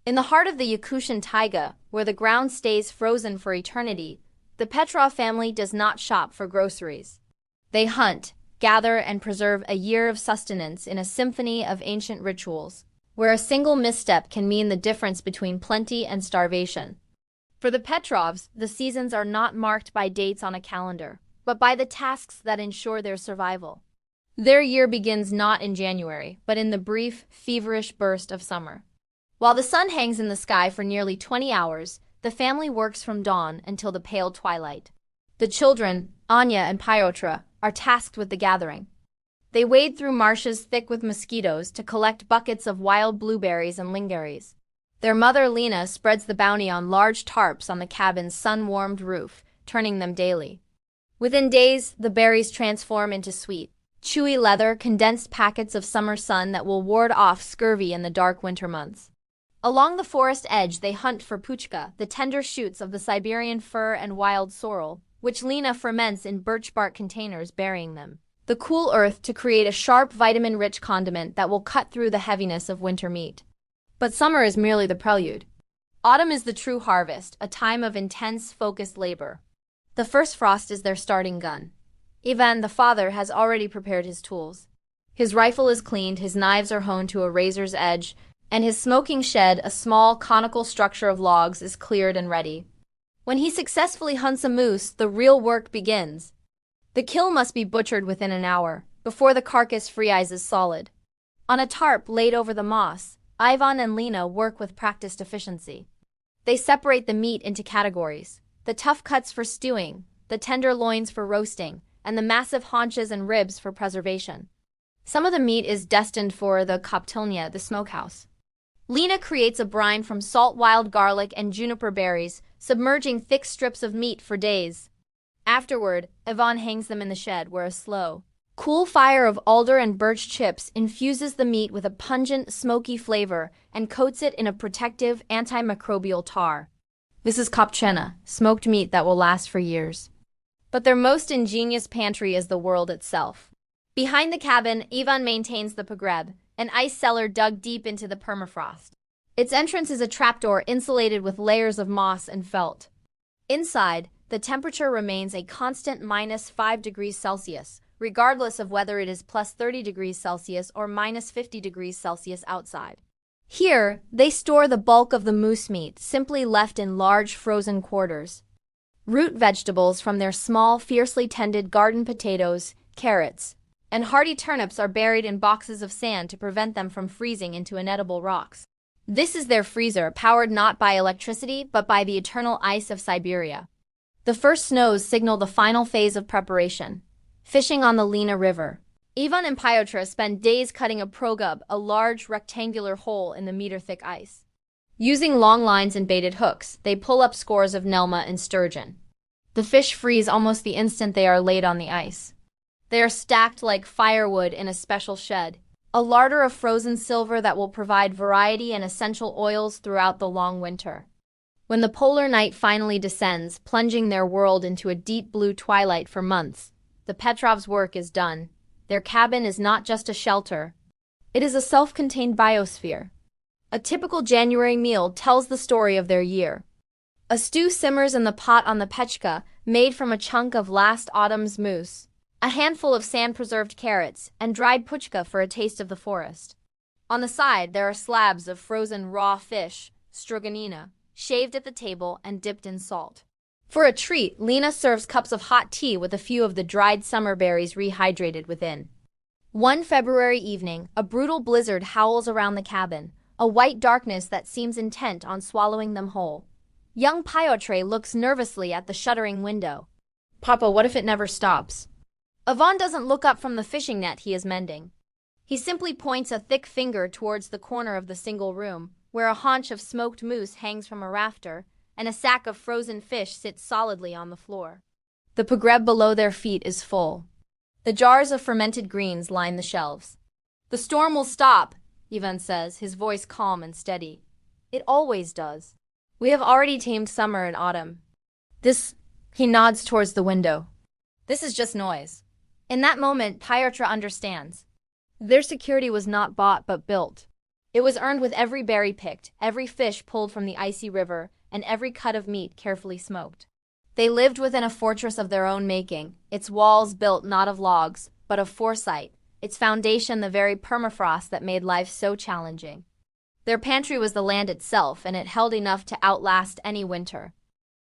In the heart of the Yakutian Taiga, where the ground stays frozen for eternity, the Petrov family does not shop for groceries. They hunt, gather, and preserve a year of sustenance in a symphony of ancient rituals, where a single misstep can mean the difference between plenty and starvation. For the Petrovs, the seasons are not marked by dates on a calendar, but by the tasks that ensure their survival. Their year begins not in January, but in the brief, feverish burst of summer. While the sun hangs in the sky for nearly 20 hours, the family works from dawn until the pale twilight. The children, Anya and Pyotr, are tasked with the gathering. They wade through marshes thick with mosquitoes to collect buckets of wild blueberries and lingerries. Their mother, Lena, spreads the bounty on large tarps on the cabin's sun-warmed roof, turning them daily. Within days, the berries transform into sweet, chewy leather, condensed packets of summer sun that will ward off scurvy in the dark winter months. Along the forest edge, they hunt for puchka, the tender shoots of the Siberian fir and wild sorrel, which Lena ferments in birch bark containers, burying them. The cool earth to create a sharp, vitamin-rich condiment that will cut through the heaviness of winter meat. But summer is merely the prelude. Autumn is the true harvest, a time of intense, focused labor. The first frost is their starting gun. Ivan, the father, has already prepared his tools. His rifle is cleaned, his knives are honed to a razor's edge, and his smoking shed, a small, conical structure of logs, is cleared and ready. When he successfully hunts a moose, the real work begins. The kill must be butchered within an hour, before the carcass freezes solid. On a tarp laid over the moss, Ivan and Lena work with practiced efficiency. They separate the meat into categories: the tough cuts for stewing, the tender loins for roasting, and the massive haunches and ribs for preservation. Some of the meat is destined for the koptelnya, the smokehouse. Lena creates a brine from salt wild garlic and juniper berries, submerging thick strips of meat for days. Afterward, Ivan hangs them in the shed where a slow, cool fire of alder and birch chips infuses the meat with a pungent, smoky flavor and coats it in a protective, antimicrobial tar. This is kopchena, smoked meat that will last for years. But their most ingenious pantry is the world itself. Behind the cabin, Ivan maintains the pogreb, an ice cellar dug deep into the permafrost. Its entrance is a trapdoor insulated with layers of moss and felt. Inside, the temperature remains a constant -5 degrees Celsius, regardless of whether it is +30 degrees Celsius or -50 degrees Celsius outside. Here, they store the bulk of the moose meat, simply left in large frozen quarters. Root vegetables from their small, fiercely tended garden potatoes, carrots, and hardy turnips are buried in boxes of sand to prevent them from freezing into inedible rocks. This is their freezer, powered not by electricity but by the eternal ice of Siberia. The first snows signal the final phase of preparation: fishing on the Lena River. Ivan and Pyotr spend days cutting a progub, a large rectangular hole in the meter-thick ice. Using long lines and baited hooks, they pull up scores of nelma and sturgeon. The fish freeze almost the instant they are laid on the ice. They are stacked like firewood in a special shed, a larder of frozen silver that will provide variety and essential oils throughout the long winter. When the polar night finally descends, plunging their world into a deep blue twilight for months, the Petrovs' work is done. Their cabin is not just a shelter. It is a self-contained biosphere. A typical January meal tells the story of their year. A stew simmers in the pot on the pechka, made from a chunk of last autumn's moose, a handful of sand-preserved carrots, and dried puchka for a taste of the forest. On the side, there are slabs of frozen raw fish, stroganina, shaved at the table and dipped in salt. For a treat, Lena serves cups of hot tea with a few of the dried summer berries rehydrated within. One February evening, a brutal blizzard howls around the cabin, a white darkness that seems intent on swallowing them whole. Young Pyotr looks nervously at the shuttering window. "Papa, what if it never stops?" Ivan doesn't look up from the fishing net he is mending. He simply points a thick finger towards the corner of the single room, where a haunch of smoked moose hangs from a rafter, and a sack of frozen fish sits solidly on the floor. The pogreb below their feet is full. The jars of fermented greens line the shelves. "The storm will stop," Ivan says, his voice calm and steady. "It always does. We have already tamed summer and autumn. He nods towards the window. "This is just noise." In that moment, Pyotr understands. Their security was not bought but built. It was earned with every berry picked, every fish pulled from the icy river, and every cut of meat carefully smoked. They lived within a fortress of their own making, its walls built not of logs, but of foresight, its foundation the very permafrost that made life so challenging. Their pantry was the land itself, and it held enough to outlast any winter.